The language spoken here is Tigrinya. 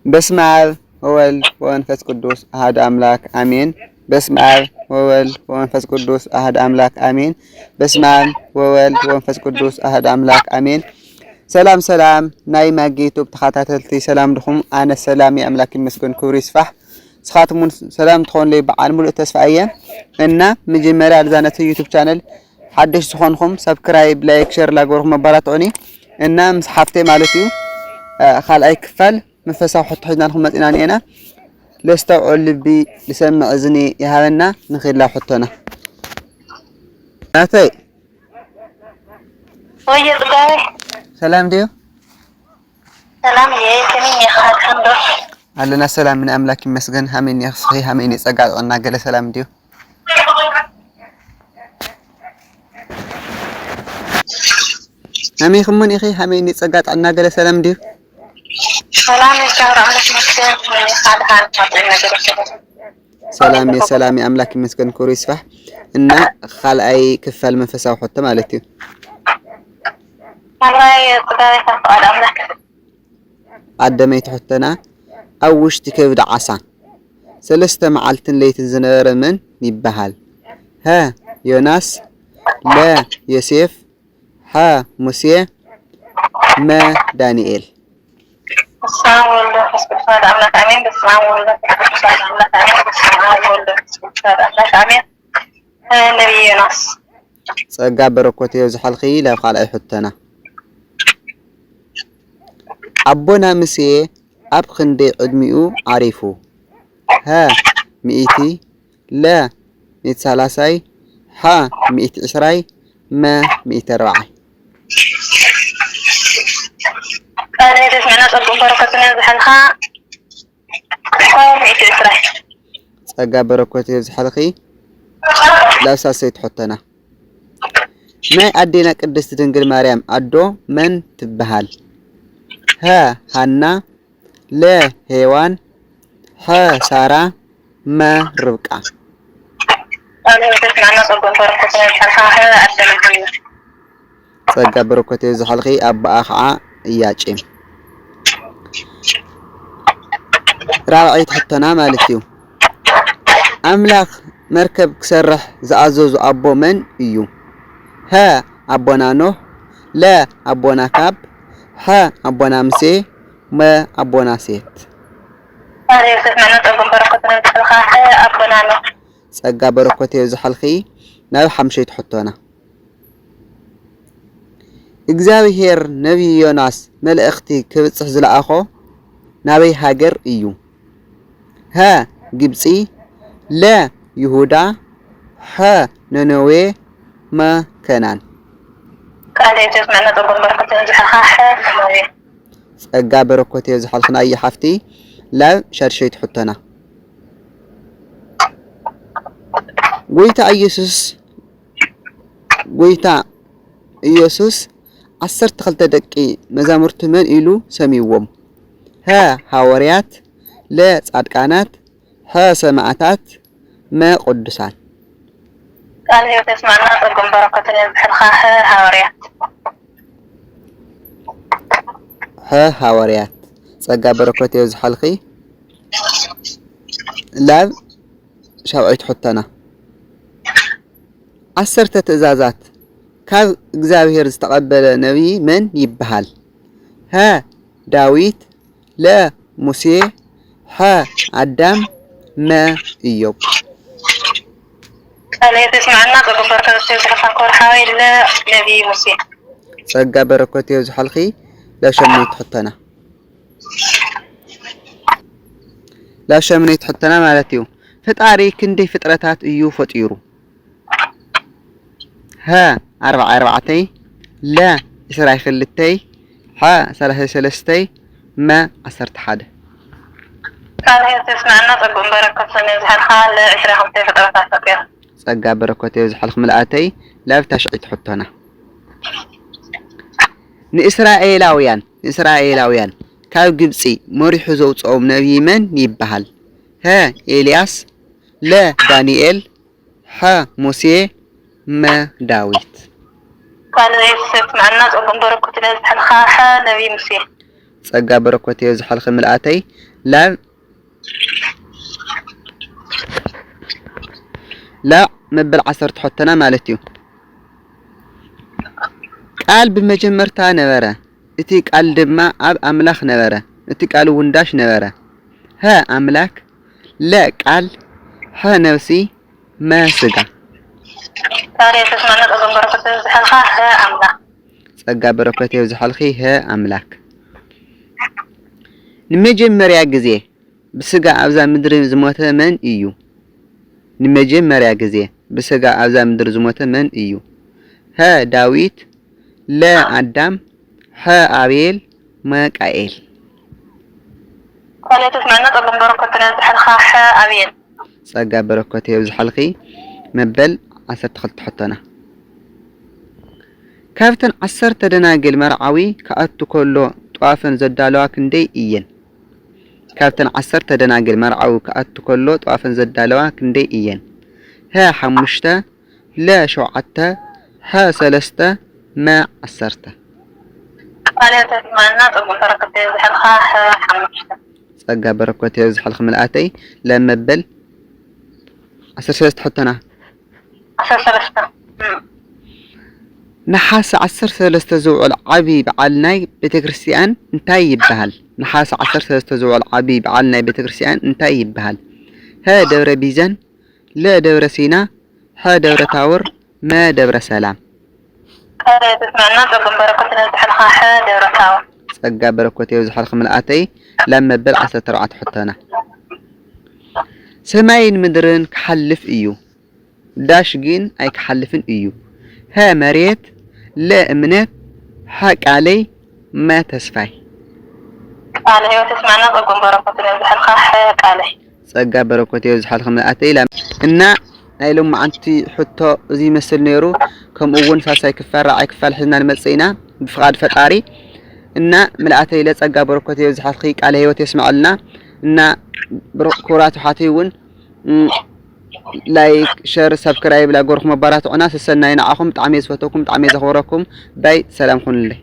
በስመ አብ ወወልድ ወመንፈስ ቅዱስ አሐዱ አምላክ አሜን። በስመ አብ ወወልድ ወመንፈስ ቅዱስ አሐዱ አምላክ አሜን። በስመ አብ ወወልድ ወመንፈስ ቅዱስ አሐዱ አምላክ አሜን። ሰላም ሰላም ናይ ማጊ ዩቱብ ተኸታተልቲ ሰላም ድኹም። ኣነ ሰላም የአምላክ ይመስገን ክብሩ ይስፋሕ። ስኻትኩም ሰላም ትኾንለይ በዓል ሙሉእ ተስፋ እየ እና መጀመርያ ለዛነት ዩቱብ ቻናል ሓድሽ ዝኾንኩም ሰብስክራይብ ላይክ ሼር ላግበርኩም መባራትዑኒ እና ምስ ሓፍተይ ማለት እዩ ካልኣይ ክፋል መንፈሳዊ ሕቶ ሒዝና ንኹም መፂና ኒአና ለስተውዑ ልቢ ልሰምዕ እዝኒ ይሃበና ንኽላ ሕቶና ናተይ ወይ ጽጋይ ሰላም ዲዮ ሰላም የከሚን የኻልከንዶ አለና ሰላም ምን አምላክ ይመስገን ሃሜን ይኽስኺ ሃሜን ይጸጋጥና ገለ ሰላም ዲዮ ሃሜን ኹምን ይኺ ሃሜን ይጸጋጥና ገለ ሰላም ዲዮ ሰላም ይቻላል አምላክ ይመስገን ኻልካን ፈጥና ገለ ሰላም የሰላም የአምላክ ይመስገን ክብሩ ይስፋሕ እና ካልኣይ ክፋል መንፈሳዊ ሕቶ ማለት እዩ አላይ ጽጋይ ተፈዓል አምላክ አደመይ ተሕተና ኣብ ውሽጢ ከብዲ ዓሳ ሰለስተ መዓልትን ለይትን ዝነበረ መን ይበሃል? ሀ ዮናስ፣ ለ ዮሴፍ፣ ሐ ሙሴ፣ መ ዳንኤል። السلام عليكم ورحمة الله وبركاته. السلام عليكم ورحمة الله وبركاته. السلام عليكم نبي يونس. ጸጋ በረኮት ይብዛሕልኺ ናብ ካልኣይ ሕቶና አቦና ሙሴ ኣብ ክንደይ ዕድሚኡ ዓሪፉ? ሀ ሚእቲ፣ ለ ሚእቲ ሰላሳይ፣ ሐ ሚእቲ ዕስራይ፣ መ ሚእቲ ኣርባዓይ። أنا سمعنا صوت بركتنا زحلها مئة عشرة. ጸጋ በረኮት ይብዛሕልኺ ላብሳሰይ ትሕቶና ናይ ኣዴና ቅድስቲ ድንግል ማርያም ኣዶ መን ትበሃል? ሀ ሃና፣ ለ ሄዋን፣ ሐ ሳራ፣ መ ርብቃ። أنا سمعنا صوت بركتنا زحلها أدنى محمد. ጸጋ በረኮት ይብዛሕልኺ ኣባኣ ከዓ እያጭም ራብዓይት ሕቶና ማለት እዩ ኣምላኽ መርከብ ክሰርሕ ዝኣዘዙ ኣቦ መን እዩ? ሀ ኣቦና ኖህ፣ ለ ኣቦና ካብ፣ ሐ ኣቦና ሙሴ፣ መ ኣቦና ሴት። أنا سمعنا صوت بركتنا زحلها أبونا نوح. ጸጋ በረኮት ይብዛሕልኺ ናብ ሓምሸይት ሕቶና እግዚአብሔር ነቢይ ዮናስ መልእኽቲ ክብጽሕ ዝለኣኾ ናበይ ሃገር እዩ? ሀ ግብጺ፣ ለ ይሁዳ፣ ሐ ነነዌ፣ መ ከናን። أنا سمعنا صوت بركتنا زحلها نبي. ጸጋ በረኮት ይብዛሕልኽና ሓፍቲ ላብ ሻድሸይት ሕቶና ጎይታ ኢየሱስ 12 ደቂ መዛሙርቱ መን ኢሉ ሰሚዎም? ሀ ሐዋርያት፣ ለ ጻድቃናት፣ ሐ ሰማዕታት፣ መ ቅዱሳን። أنا سمعنا صوت بركتنا زحلها حواريات. ሐ ሐዋርያት። ጸጋ በረኮት ይብዛሕልኺ ላብ ሻብዒት ሕቶና 10 ትእዛዛት ካብ እግዚአብሔር ዝተቀበለ ነቢይ መን ይበሃል? ሀ ዳዊት፣ ለ ሙሴ፣ ሐ አዳም፣ መ ኢዮብ። أنا سمعنا صوت بركتنا زحلها كورحاوي نبي موسى. ጸጋ በረኮት ይብዛሕልኺ ላብ ሸምኔት ሕቶና ላብ ሸምኔት ሕቶና ማለት እዩ ፈጣሪ ክንደይ ፍጥረታት እዩ ፈጢሩ? ሀ 44፣ ለ 22፣ ሐ 33፣ መ 11። أنا سمعنا صوت بركتنا زحلها ل25 فترات فقير. ጸጋ በረኮት ይብዛሕልኺ ምልኣተይ ላብ ታሽዒት ሕቶና ንእስራኤላውያን ካብ ግብጺ መሪሑ ዘውፅኦም ነቢይ መን ይበሃል? ሀ ኤልያስ፣ ለ ዳንኤል፣ ሐ ሙሴ፣ መ ዳዊት። أنا سمعنا صوت بركتنا زحلها نبي موسى. ጸጋ በረኮት ይብዛሕልኺ ምልኣተይ لا مبل 10 حتنا مالتيو قال بمجمرتا نبره اتي قال دما اب املاك نبره اتي قال ونداش نبره ها املاك لا قال ها نفسي ما سغا تاريخ اسمعنا أظن بركة زحلخا ها أملاك ጸጋ በረከት ይብዛልኺ ሀ አምላክ ንመጀመሪያ ጊዜ ብስጋ አብዛ ምድር ዝሞተ መን እዩ ንመጀመሪያ ጊዜ ብስጋ አብዛ ምድር ዝሞተ መን እዩ ሀ ዳዊት ለ አዳም ሀ አቤል መቃኤል تاريخ اسمعنا أظن بركة زحلخا ها أبيل ጸጋ በረከት ይብዛልኺ መበል 12 حطنا كافتن 10 تدناجل مرعوي كأتو كله طوافن زدالوا كندي إين كافتن 10 تدناجل مرعوي كأتو كله طوافن زدالوا كندي إين ها حمشتا لا شوعتا ها سلستا ما 10 تاريخ اسمعنا أظن بركة زحلخا ها حمشتا ጸጋ በረከት ይብዛልኺ መልአተይ ለመበል 13 حطنا 13 نحاس 13 زوعل عبي بعلناي بتكريستيان انتاي يبهال نحاس 13 زوعل عبي بعلناي بتكريستيان انتاي يبهال ها دور بيزن لا دور سينا ها دور تاور ما دور سلام هذا تسمعنا تقوم بركتنا زحلخا ها دور تاور ጸጋ በረከት ይብዛልኺ መልአተይ ለመበል 14 حطنا ሰማይን ምድርን ክሐልፍ እዩ ዳሽ ግን አይ ክሐልፍን እዩ ها مريت لا امنت حق علي ما تسفاي قال هي تسمعنا تقوم بركتنا زحلخا حق علي ጸጋ በረከት ይብዛልኺ መልአተይ እና ናይሎም አንቲ ሕቶ እዚ መስል ነይሩ ከምኡውን ሳሳይ ክፈራዓይ ክፈልሕና ንመጽኢና ብፍቃድ ፈጣሪ እና መልአተይ ለጸጋ በረከት ይብዛልኺ ቃለ ህይወት ይስማዓልና እና ኩራት ሓቲውን لايك شير سبسكرايب لا غوركم مبارات عنا سسناينا اخم طعمي زفتكم طعمي زخوركم باي سلام كن لي